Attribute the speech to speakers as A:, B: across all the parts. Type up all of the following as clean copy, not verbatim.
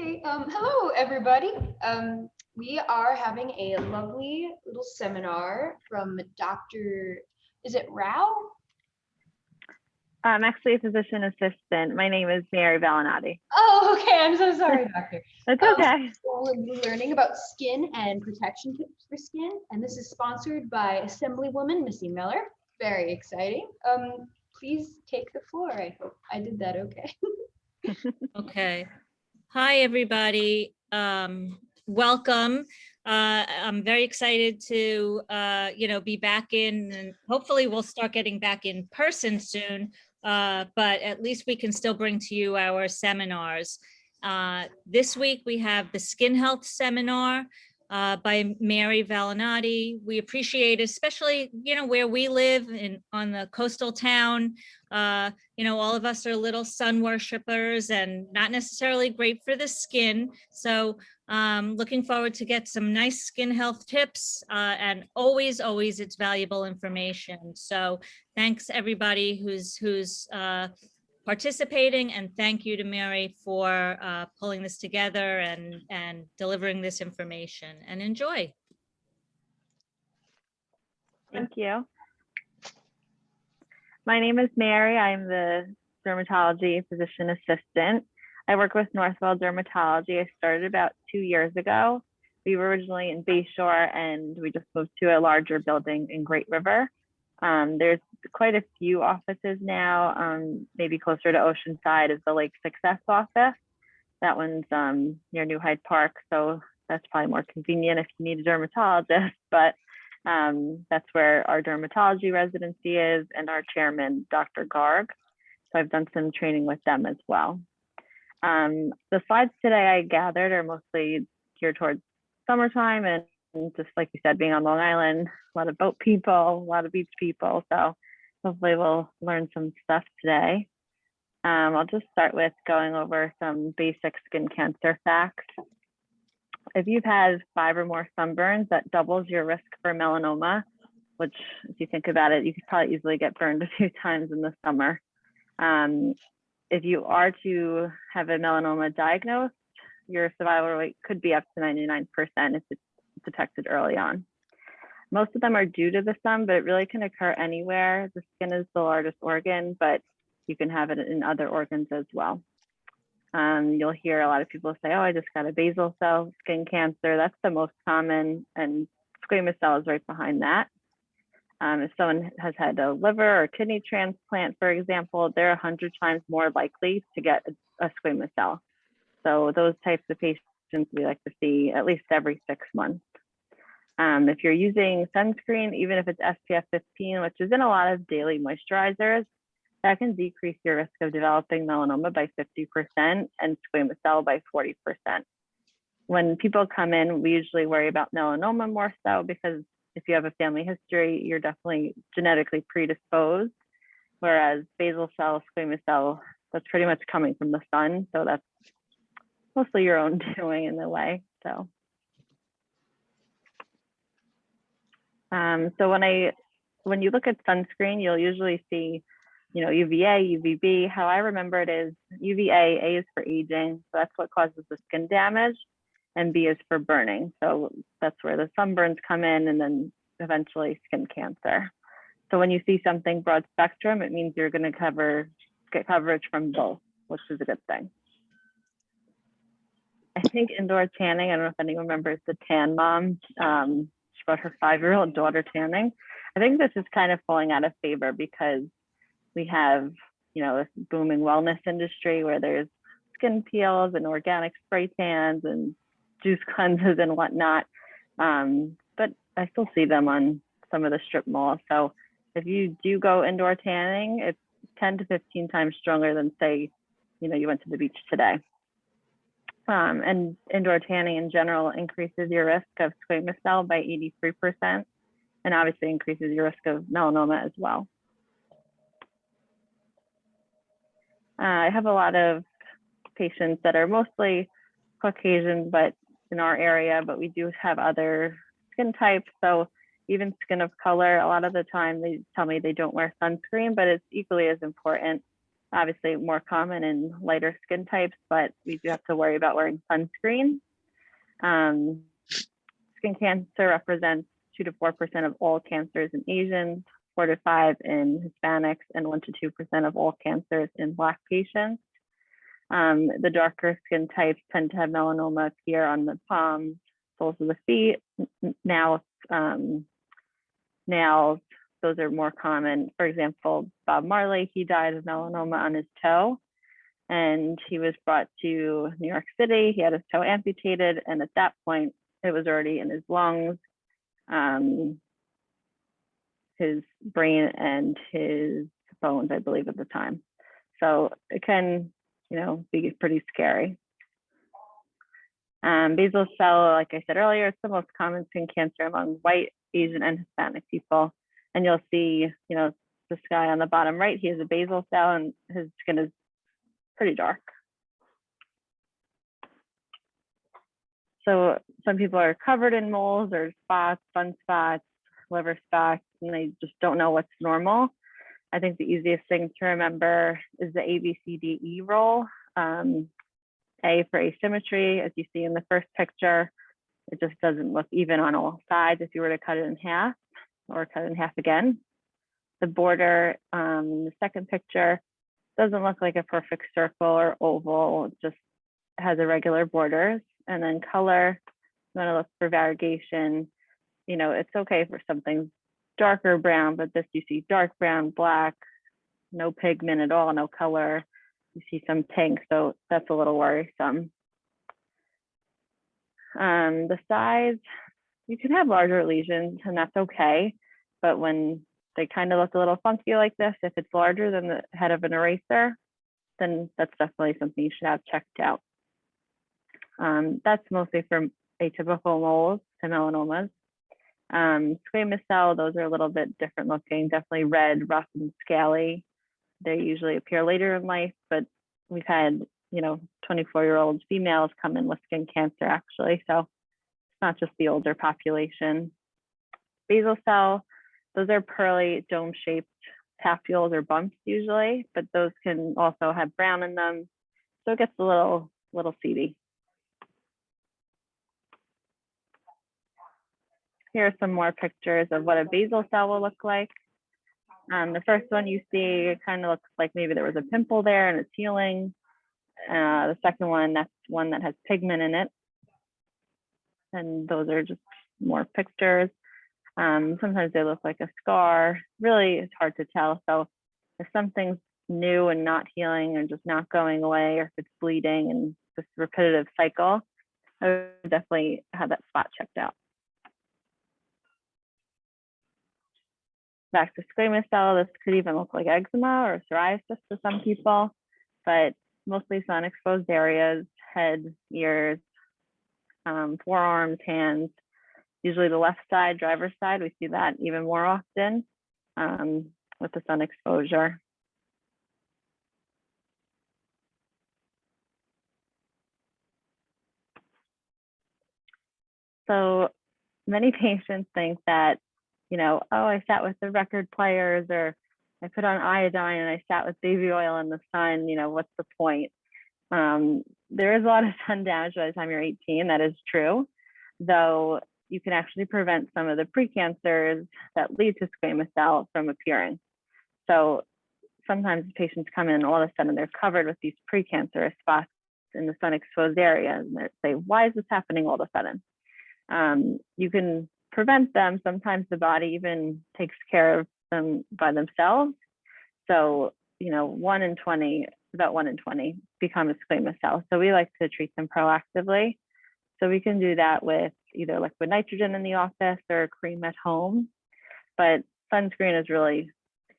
A: Okay, hello everybody. We are having a lovely little seminar from Dr. Is it Rao?
B: I'm actually a physician assistant. My name is Mary Valinati.
A: Oh, okay. I'm so sorry, doctor.
B: That's okay.
A: So we're learning about skin and protection tips for skin, and this is sponsored by Assemblywoman Missy Miller. Very exciting. Please take the floor. I hope I did that okay.
C: Okay. Hi, everybody. Welcome. I'm very excited to, be back in, and hopefully we'll start getting back in person soon. But at least we can still bring to you our seminars. This week we have the Skin Health Seminar by Mary Valinati. We appreciate, especially, where we live on the coastal town. All of us are little sun worshipers and not necessarily great for the skin. So looking forward to get some nice skin health tips, and always it's valuable information. So thanks everybody who's participating, and thank you to Mary for pulling this together and delivering this information, and enjoy.
B: Thank you. My name is Mary. I'm the dermatology physician assistant. I work with Northwell Dermatology. I started about 2 years ago. We were originally in Bayshore, and we just moved to a larger building in Great River. There's quite a few offices now. Maybe closer to Oceanside is the Lake Success office. That one's near New Hyde Park, so that's probably more convenient if you need a dermatologist. But that's where our dermatology residency is, and our chairman, Dr. Garg. So I've done some training with them as well. The slides today I gathered are mostly geared towards summertime, and just like you said, being on Long Island, a lot of boat people, a lot of beach people. So hopefully we'll learn some stuff today. I'll just start with going over some basic skin cancer facts. If you've had 5 or more sunburns, that doubles your risk for melanoma, which, if you think about it, you could probably easily get burned a few times in the summer. If you are to have a melanoma diagnosed, your survival rate could be up to 99% if it's detected early on. Most of them are due to the sun, but it really can occur anywhere. The skin is the largest organ, but you can have it in other organs as well. You'll hear a lot of people say, oh, I just got a basal cell skin cancer. That's the most common, and squamous cell is right behind that. If someone has had a liver or kidney transplant, for example, they're 100 times more likely to get a squamous cell. So those types of patients we like to see at least every 6 months. If you're using sunscreen, even if it's SPF 15, which is in a lot of daily moisturizers, that can decrease your risk of developing melanoma by 50% and squamous cell by 40%. When people come in, we usually worry about melanoma more so because if you have a family history, you're definitely genetically predisposed, whereas basal cell, squamous cell, that's pretty much coming from the sun. So that's mostly your own doing in a way. So when you look at sunscreen, you'll usually see, UVA, UVB. How I remember it is UVA, A is for aging, so that's what causes the skin damage, and B is for burning. So that's where the sunburns come in, and then eventually skin cancer. So when you see something broad spectrum, it means you're going to get coverage from both, which is a good thing. I think indoor tanning, I don't know if anyone remembers the tan mom. She brought her 5-year-old daughter tanning. I think this is kind of falling out of favor because we have, this booming wellness industry where there's skin peels and organic spray tans and juice cleanses and whatnot. But I still see them on some of the strip malls. So if you do go indoor tanning, it's 10 to 15 times stronger than, say, you went to the beach today. And indoor tanning in general increases your risk of squamous cell by 83%, and obviously increases your risk of melanoma as well. I have a lot of patients that are mostly Caucasian, but in our area, but we do have other skin types. So even skin of color, a lot of the time they tell me they don't wear sunscreen, but it's equally as important. obviously more common in lighter skin types, but we do have to worry about wearing sunscreen. Skin cancer represents 2 to 4% of all cancers in Asians, 4 to 5 in Hispanics, and 1 to 2% of all cancers in Black patients. The darker skin types tend to have melanoma appear on the palms, soles of the feet, nails. Those are more common. For example, Bob Marley, he died of melanoma on his toe, and he was brought to New York City. He had his toe amputated, and at that point, it was already in his lungs, his brain, and his bones, I believe, at the time. So it can, be pretty scary. Basal cell, like I said earlier, it's the most common skin cancer among white, Asian, and Hispanic people. And you'll see, this guy on the bottom right, he has a basal cell and his skin is pretty dark. So some people are covered in moles or spots, sunspots, liver spots, and they just don't know what's normal. I think the easiest thing to remember is the ABCDE rule. A for asymmetry, as you see in the first picture, it just doesn't look even on all sides if you were to cut it in half or cut it in half again. The border in the second picture doesn't look like a perfect circle or oval, it just has irregular borders. And then color, you want to look for variegation. It's okay for something darker brown, but this you see dark brown, black, no pigment at all, no color. You see some pink, so that's a little worrisome. The size, you can have larger lesions and that's okay, but when they kind of look a little funky like this, if it's larger than the head of an eraser, then that's definitely something you should have checked out. That's mostly from atypical moles to melanomas. Squamous cell, those are a little bit different looking, definitely red, rough, and scaly. They usually appear later in life, but we've had, 24-year-old females come in with skin cancer actually. So it's not just the older population. Basal cell, those are pearly dome-shaped papules or bumps usually, but those can also have brown in them. So it gets a little seedy. Here are some more pictures of what a basal cell will look like. The first one you see, it kind of looks like maybe there was a pimple there and it's healing. The second one, that's one that has pigment in it. And those are just more pictures. Sometimes they look like a scar. Really, it's hard to tell. So if something's new and not healing or just not going away, or if it's bleeding and this repetitive cycle, I would definitely have that spot checked out. Back to squamous cell, this could even look like eczema or psoriasis to some people, but mostly sun-exposed areas, head, ears, forearms, hands. Usually the left side, driver's side, we see that even more often with the sun exposure. So many patients think that, oh, I sat with the record players, or I put on iodine and I sat with baby oil in the sun, what's the point? There is a lot of sun damage by the time you're 18, that is true, though you can actually prevent some of the precancers that lead to squamous cell from appearing. So sometimes patients come in and all of a sudden they're covered with these precancerous spots in the sun exposed area, and they say, why is this happening all of a sudden? You can prevent them. Sometimes the body even takes care of them by themselves. So, about 1 in 20 become a squamous cell. So we like to treat them proactively. So we can do that with either liquid nitrogen in the office or a cream at home. But sunscreen is really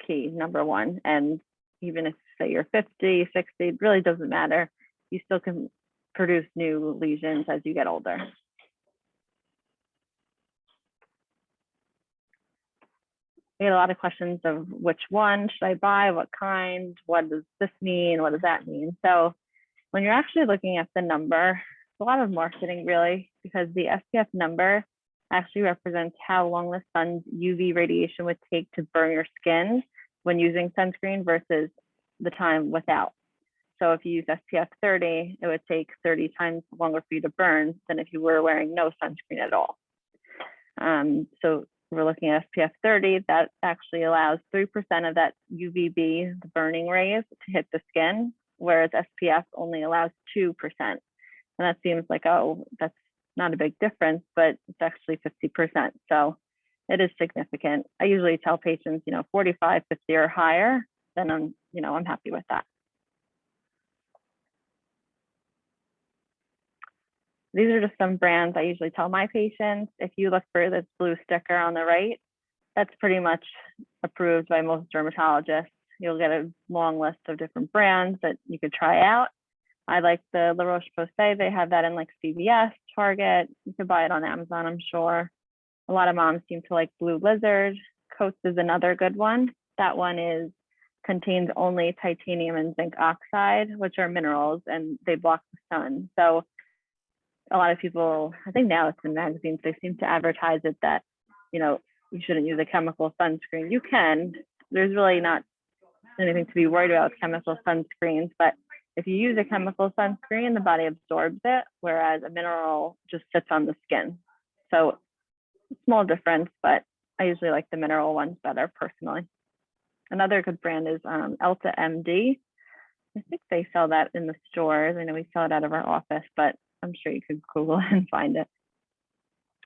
B: key, number one. And even if, say, you're 50, 60, it really doesn't matter. You still can produce new lesions as you get older. We had a lot of questions of which one should I buy, what kind, what does this mean, what does that mean? So when you're actually looking at the number, it's a lot of marketing really, because the SPF number actually represents how long the sun's UV radiation would take to burn your skin when using sunscreen versus the time without. So if you use SPF 30, it would take 30 times longer for you to burn than if you were wearing no sunscreen at all. So we're looking at SPF 30, that actually allows 3% of that UVB, the burning rays, to hit the skin, whereas SPF only allows 2%. And that seems like, oh, that's not a big difference, but it's actually 50%. So it is significant. I usually tell patients, 45, 50 or higher, then I'm happy with that. These are just some brands I usually tell my patients. If you look for this blue sticker on the right, that's pretty much approved by most dermatologists. You'll get a long list of different brands that you could try out. I like the La Roche-Posay. They have that in like CVS, Target. You could buy it on Amazon, I'm sure. A lot of moms seem to like Blue Lizard. Coats is another good one. That one contains only titanium and zinc oxide, which are minerals, and they block the sun. So a lot of people, I think now it's in magazines, they seem to advertise it that, you shouldn't use a chemical sunscreen. You can. There's really not anything to be worried about with chemical sunscreens, but if you use a chemical sunscreen, the body absorbs it, whereas a mineral just sits on the skin. So small difference, but I usually like the mineral ones better personally. Another good brand is Elta MD. I think they sell that in the stores. I know we sell it out of our office, but I'm sure you could Google and find it.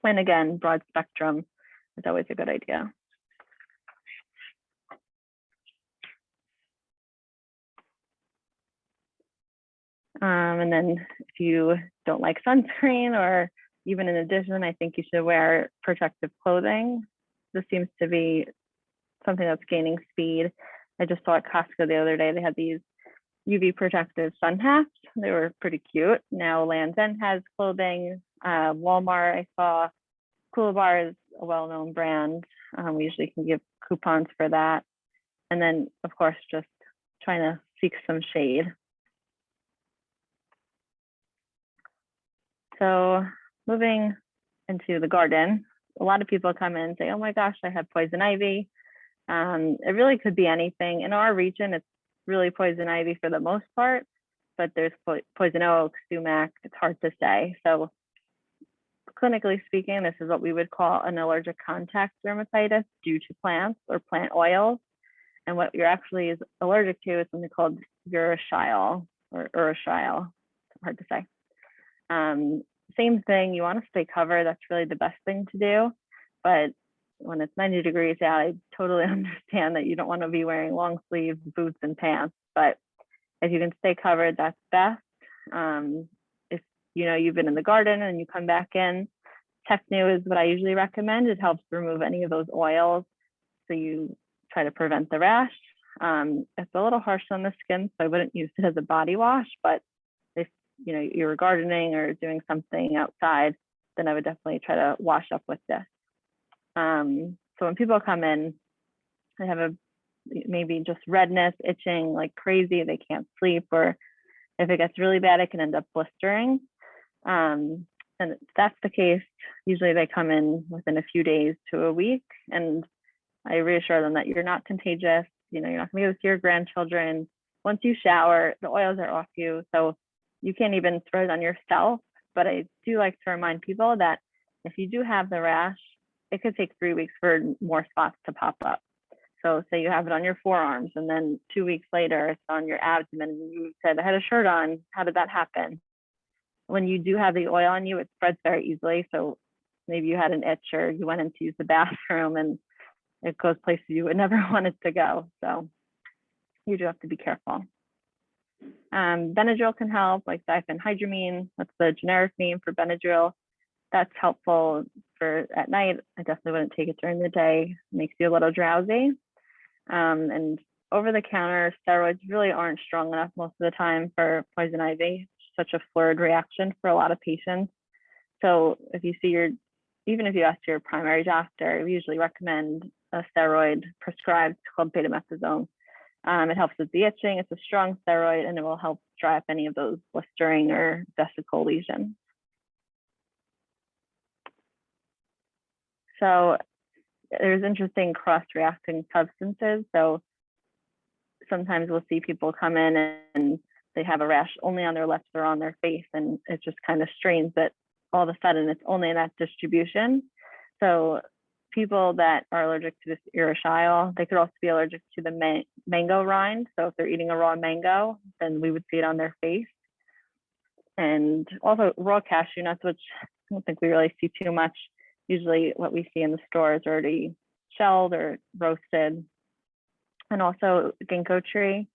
B: And again, broad spectrum is always a good idea. And then if you don't like sunscreen, or even in addition, I think you should wear protective clothing. This seems to be something that's gaining speed. I just saw at Costco the other day, they had these UV protective sun hats. They were pretty cute. Now Land's End has clothing. Walmart, I saw. Coolbar is a well-known brand. We usually can give coupons for that. And then, of course, just trying to seek some shade. So moving into the garden, a lot of people come in and say, oh my gosh, I have poison ivy. It really could be anything. In our region, it's really poison ivy for the most part, but there's poison oak, sumac, it's hard to say. So clinically speaking, this is what we would call an allergic contact dermatitis due to plants or plant oils. And what you're actually is allergic to is something called urushiol or urushiol, hard to say. Same thing, you want to stay covered. That's really the best thing to do. But when it's 90 degrees out, I totally understand that you don't want to be wearing long sleeves, boots, and pants. But if you can stay covered, that's best. If you've been in the garden and you come back in, Technu is what I usually recommend. It helps remove any of those oils, so you try to prevent the rash. It's a little harsh on the skin, so I wouldn't use it as a body wash. But if you were gardening or doing something outside, then I would definitely try to wash up with this. So when people come in, they have maybe just redness, itching like crazy, they can't sleep, or if it gets really bad, it can end up blistering. And if that's the case, usually they come in within a few days to a week, and I reassure them that you're not contagious. You're not gonna go to your grandchildren. Once you shower, the oils are off you, so you can't even throw it on yourself. But I do like to remind people that if you do have the rash, it could take 3 weeks for more spots to pop up. So say you have it on your forearms, and then 2 weeks later it's on your abdomen, and you said, I had a shirt on. How did that happen? When you do have the oil on you, it spreads very easily. So maybe you had an itch, or you went in to use the bathroom, and it goes places you would never want it to go. So you do have to be careful. Benadryl can help, like diphenhydramine. That's the generic name for Benadryl. That's helpful for at night. I definitely wouldn't take it during the day. It makes you a little drowsy. And over-the-counter steroids really aren't strong enough most of the time for poison ivy. It's such a fluid reaction for a lot of patients. So if you see even if you ask your primary doctor, we usually recommend a steroid prescribed called betamethasone. It helps with the itching. It's a strong steroid, and it will help dry up any of those blistering or vesicle lesions. So there's interesting cross-reacting substances. So sometimes we'll see people come in and they have a rash only on their lips or on their face, and it's just kind of strange that all of a sudden it's only in that distribution. So people that are allergic to this urushiol, they could also be allergic to the mango rind. So if they're eating a raw mango, then we would see it on their face. And also raw cashew nuts, which I don't think we really see too much. Usually what we see in the store is already shelled or roasted. And also ginkgo tree,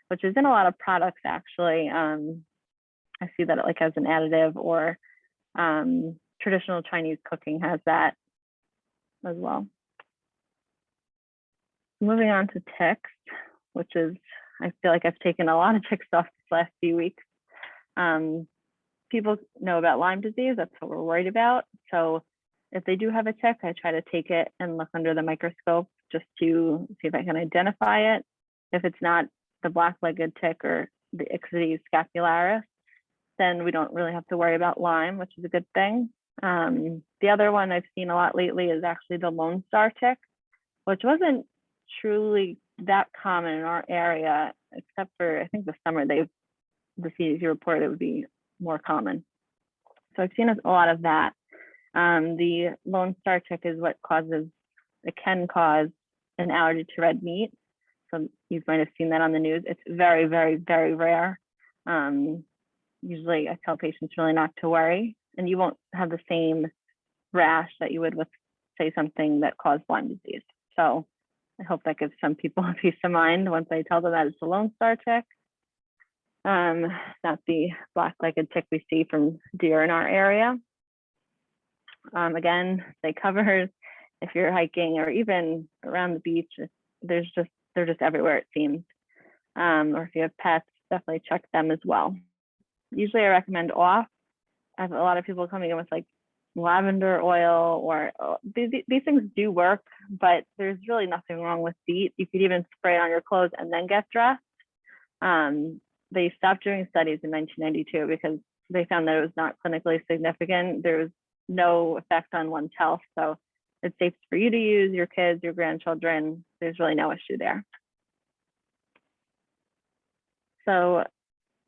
B: which is in a lot of products actually. I see that it like has an additive, or traditional Chinese cooking has that as well. Moving on to ticks, which is, I feel like I've taken a lot of ticks off this last few weeks. People know about Lyme disease, that's what we're worried about. So if they do have a tick, I try to take it and look under the microscope just to see if I can identify it. If it's not the black-legged tick or the Ixodes scapularis, then we don't really have to worry about Lyme, which is a good thing. The other one I've seen a lot lately is actually the Lone Star tick, which wasn't truly that common in our area, except for, I think the summer the CDC reported it would be more common. So I've seen a lot of that. The Lone Star tick is what it can cause an allergy to red meat. So you might have seen that on the news. It's very, very, very rare. Usually I tell patients really not to worry, and you won't have the same rash that you would with, say, something that caused Lyme disease. So I hope that gives some people a peace of mind once I tell them that it's a Lone Star tick, not the black-legged tick we see from deer in our area. Again, stay covered. If you're hiking or even around the beach, they're just everywhere, it seems. Or if you have pets, definitely check them as well. Usually I recommend off. I have a lot of people coming in with like lavender oil, or these things do work, but there's really nothing wrong with DEET. You could even spray it on your clothes and then get dressed. They stopped doing studies in 1992 because they found that it was not clinically significant. There was no effect on one's health. So it's safe for you to use, your kids, your grandchildren. There's really no issue there. So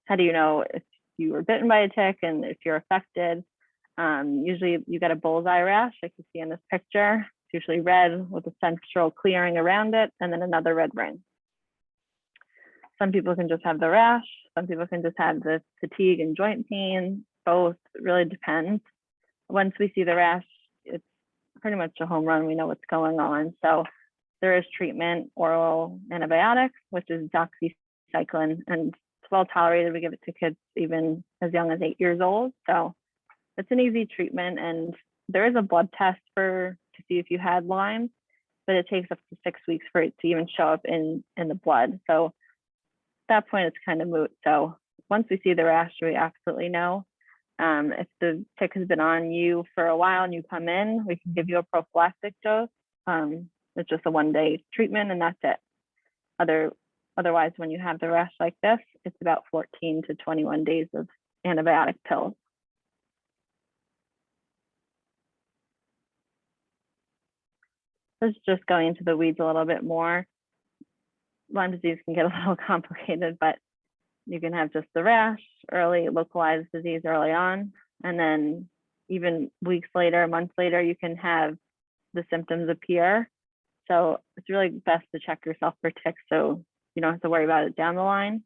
B: how do you know if you were bitten by a tick and if you're affected? Usually you get a bullseye rash like you see in this picture. It's usually red with a central clearing around it and then another red ring. Some people can just have the rash. Some people can just have the fatigue and joint pain. Both, it really depends. Once we see the rash, it's pretty much a home run. We know what's going on. So there is treatment, oral antibiotics, which is doxycycline, and it's well tolerated. We give it to kids even as young as 8 years old. So it's an easy treatment, and there is a blood test to see if you had Lyme, but it takes up to 6 weeks for it to even show up in the blood. So at that point, it's kind of moot. So once we see the rash, we absolutely know. If the tick has been on you for a while and you come in, we can give you a prophylactic dose. It's just a 1-day treatment and that's it. Otherwise, when you have the rash like this, it's about 14 to 21 days of antibiotic pills. Let's just go into the weeds a little bit more. Lyme disease can get a little complicated, but you can have just the rash, early localized disease early on, and then even weeks later, months later, you can have the symptoms appear. So it's really best to check yourself for ticks so you don't have to worry about it down the line.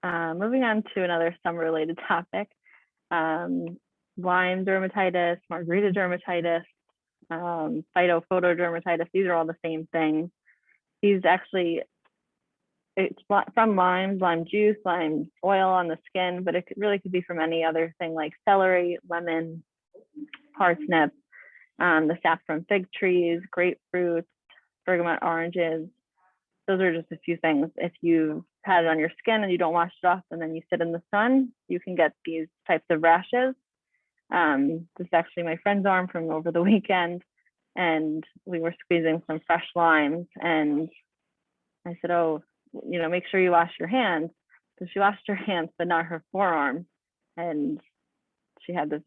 B: Moving on to another summer-related topic, Lyme dermatitis, margarita dermatitis, phytophotodermatitis. These are all the same things. These actually, it's from lime juice, lime oil on the skin, but it really could be from any other thing like celery, lemon, parsnip, the sap from fig trees, grapefruits, bergamot oranges. Those are just a few things. If you've had it on your skin and you don't wash it off and then you sit in the sun, you can get these types of rashes. This is actually my friend's arm from over the weekend, and we were squeezing some fresh limes, and I said, oh, make sure you wash your hands. So she washed her hands, but not her forearm, and she had this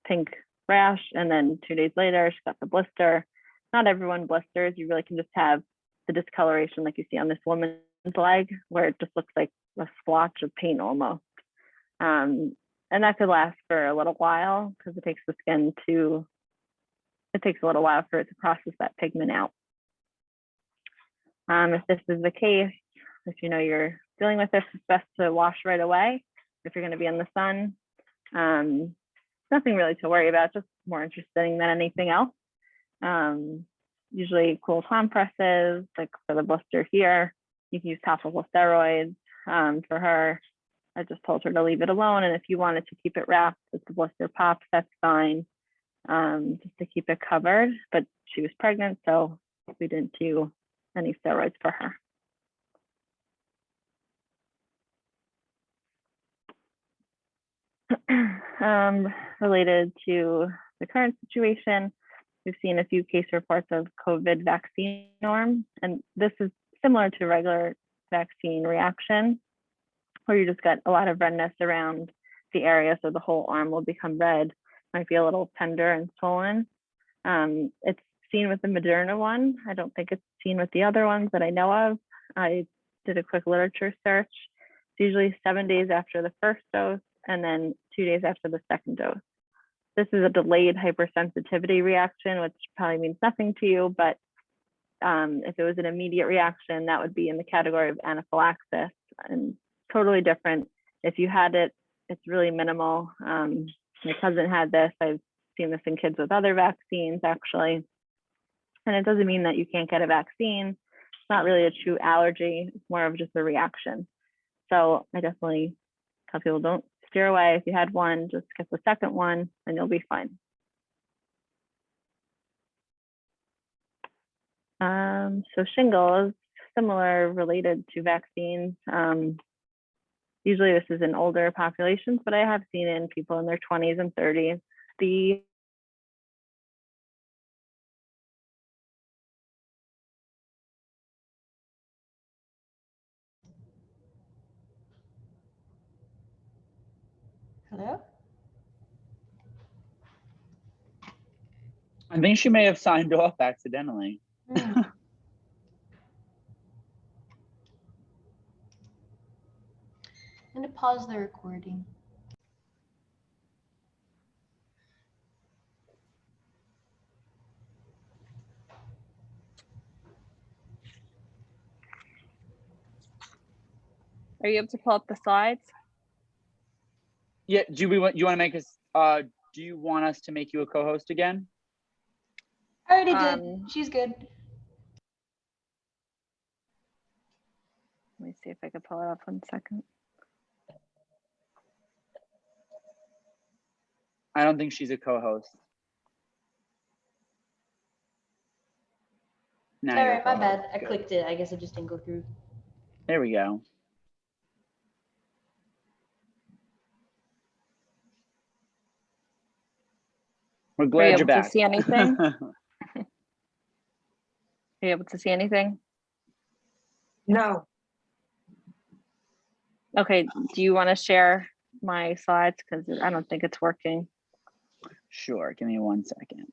B: pink rash, and then 2 days later she got the blister. Not everyone blisters. You really can just have the discoloration like you see on this woman's leg, where it just looks like a splotch of paint almost. And that could last for a little while because it takes a little while for it to process that pigment out. If this is the case, if you know you're dealing with this, it's best to wash right away if you're going to be in the sun. Nothing really to worry about, just more interesting than anything else. Usually cool compresses, like for the blister here. You can use topical steroids. For her, I just told her to leave it alone, and if you wanted to keep it wrapped as the blister pops, that's fine, just to keep it covered. But she was pregnant, so we didn't do any steroids for her. Related to the current situation, we've seen a few case reports of COVID vaccine norm, and this is similar to regular vaccine reaction, where you just get a lot of redness around the area, so the whole arm will become red, might be a little tender and swollen. It's seen with the Moderna one. I don't think it's seen with the other ones that I know of. I did a quick literature search. It's usually 7 days after the first dose and then 2 days after the second dose. This is a delayed hypersensitivity reaction, which probably means nothing to you, but if it was an immediate reaction, that would be in the category of anaphylaxis and totally different. If you had it, it's really minimal. My cousin had this. I've seen this in kids with other vaccines, actually. And it doesn't mean that you can't get a vaccine. It's not really a true allergy. It's more of just a reaction. So I definitely tell people, don't steer away. If you had one, just get the second one and you'll be fine. So shingles, similar, related to vaccines. Usually this is in older populations, but I have seen it in people in their 20s and 30s.
A: Hello?
D: I think she may have signed off accidentally.
A: I'm going to pause the recording.
B: Are you able to pull up the slides?
D: Yeah, you want to make us do you want us to make you a co-host again?
A: I already did. She's good.
B: Let me see if I can pull it up 1 second.
D: I don't think she's a co-host. Now you're
A: Sorry,
D: a
A: my
D: co-host.
A: bad. I
D: Good.
A: clicked it. I guess it just didn't go through.
D: There we go. We're glad you're back.
B: To see anything? Are you able to see anything?
E: No.
B: Okay, do you want to share my slides? Because I don't think it's working.
D: Sure, give me 1 second.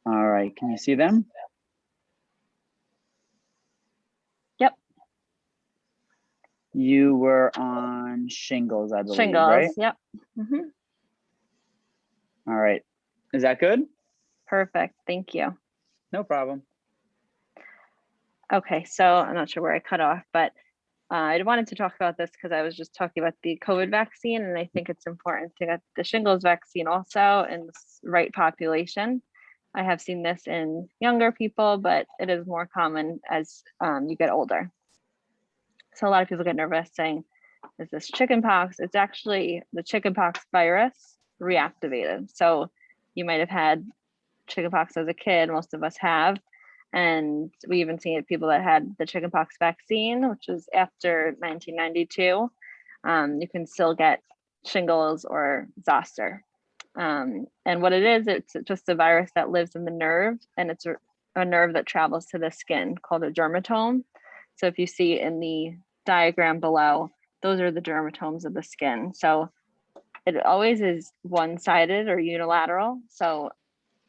D: All right, can you see them?
B: Yep.
D: You were on shingles, I believe,
B: Shingles,
D: right?
B: yep. Mm-hmm.
D: All right, is that good?
B: Perfect, thank you.
D: No problem.
B: Okay, so I'm not sure where I cut off, but I wanted to talk about this because I was just talking about the COVID vaccine, and I think it's important to get the shingles vaccine also in the right population. I have seen this in younger people, but it is more common as you get older. So a lot of people get nervous saying, is this chickenpox? It's actually the chickenpox virus reactivated. So you might have had chickenpox as a kid, most of us have. And we even see people that had the chickenpox vaccine, which was after 1992. You can still get shingles or zoster. And what it is, it's just a virus that lives in the nerve, and it's a nerve that travels to the skin called a dermatome. So if you see in the diagram below, those are the dermatomes of the skin. So it always is one-sided or unilateral. So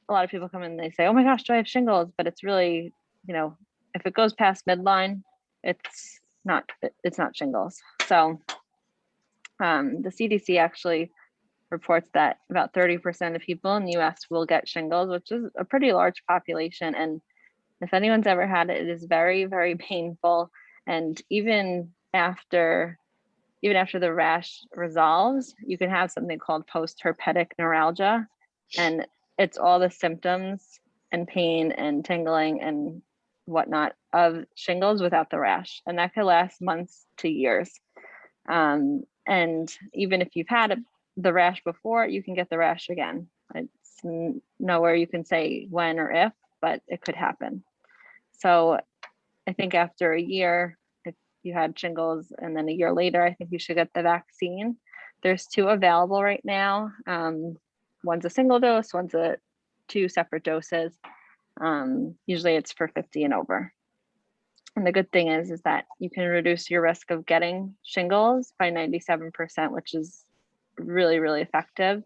B: a lot of people come in and they say, oh my gosh, do I have shingles? But it's really, if it goes past midline, it's not shingles. So the CDC actually reports that about 30% of people in the US will get shingles, which is a pretty large population. And if anyone's ever had it, it is very, very painful. And even after the rash resolves, you can have something called post-herpetic neuralgia. And it's all the symptoms and pain and tingling and whatnot of shingles without the rash. And that could last months to years. And even if you've had the rash before, you can get the rash again. It's nowhere you can say when or if, but it could happen. So I think after a year, if you had shingles and then a year later, I think you should get the vaccine. There's 2 available right now. One's a single dose, one's 2 separate doses. Usually it's for 50 and over. And the good thing is that you can reduce your risk of getting shingles by 97%, which is really, really effective.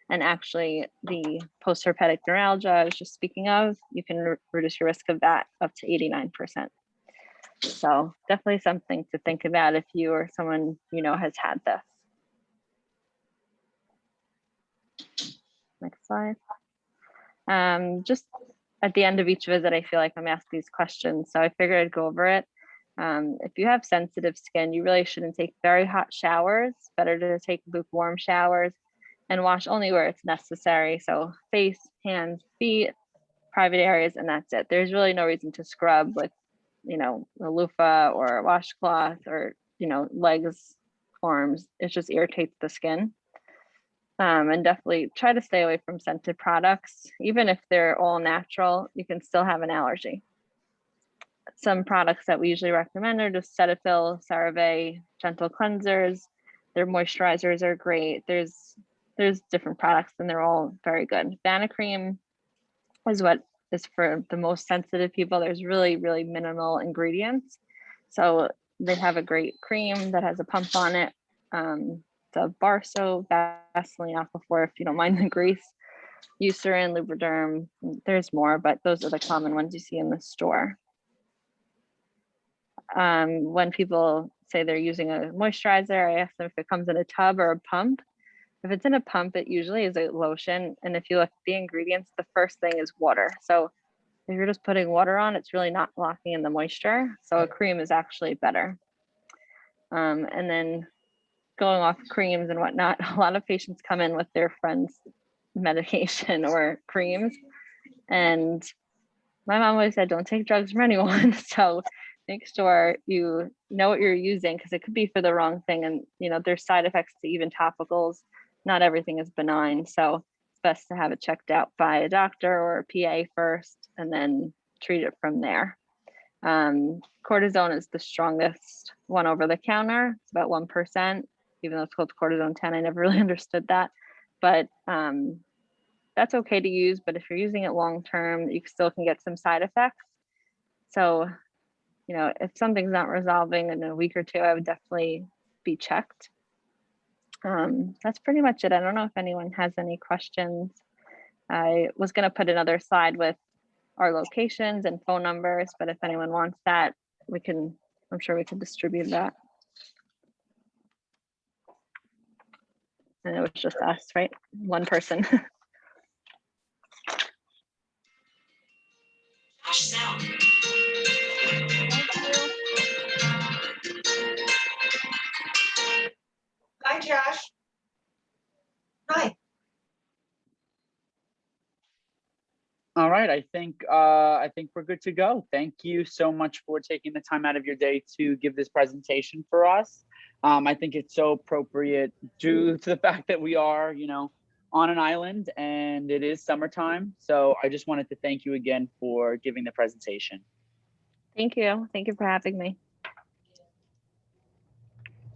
B: And actually the post-herpetic neuralgia I was just speaking of, you can reduce your risk of that up to 89%. So definitely something to think about if you or someone has had this. Next slide. Just at the end of each visit, I feel like I'm asked these questions, so I figured I'd go over it. If you have sensitive skin, you really shouldn't take very hot showers. Better to take lukewarm showers and wash only where it's necessary. So face, hands, feet, private areas, and that's it. There's really no reason to scrub with, a loofah or a washcloth or, legs, arms. It just irritates the skin. And definitely try to stay away from scented products. Even if they're all natural, you can still have an allergy. Some products that we usually recommend are just Cetaphil, CeraVe, gentle cleansers. Their moisturizers are great. There's different products and they're all very good. Banacream is what is for the most sensitive people. There's really, really minimal ingredients. So they have a great cream that has a pump on it. The Barso, Vaseline, Aquaphor, if you don't mind the grease, Eucerin, Lubriderm. There's more, but those are the common ones you see in the store. When people say they're using a moisturizer, I ask them if it comes in a tub or a pump. If it's in a pump, it usually is a lotion. And if you look at the ingredients, the first thing is water. So if you're just putting water on, it's really not locking in the moisture. So a cream is actually better. And then going off creams and whatnot, a lot of patients come in with their friends' medication or creams. And my mom always said, don't take drugs from anyone. So make sure you know what you're using, because it could be for the wrong thing. And, there's side effects to even topicals. Not everything is benign. So it's best to have it checked out by a doctor or a PA first, and then treat it from there. Cortisone is the strongest one over the counter. It's about 1%. Even though it's called Cortisone 10, I never really understood that, but that's okay to use. But if you're using it long-term, you still can get some side effects. So, if something's not resolving in a week or 2, I would definitely be checked. That's pretty much it. I don't know if anyone has any questions. I was gonna put another slide with our locations and phone numbers, but if anyone wants that, I'm sure we can distribute that. And it was just us, right? One person.
E: Hi, Josh. Hi.
D: All right, I think we're good to go. Thank you so much for taking the time out of your day to give this presentation for us. I think it's so appropriate due to the fact that we are, on an island and it is summertime. So I just wanted to thank you again for giving the presentation.
B: Thank you. Thank you for having me.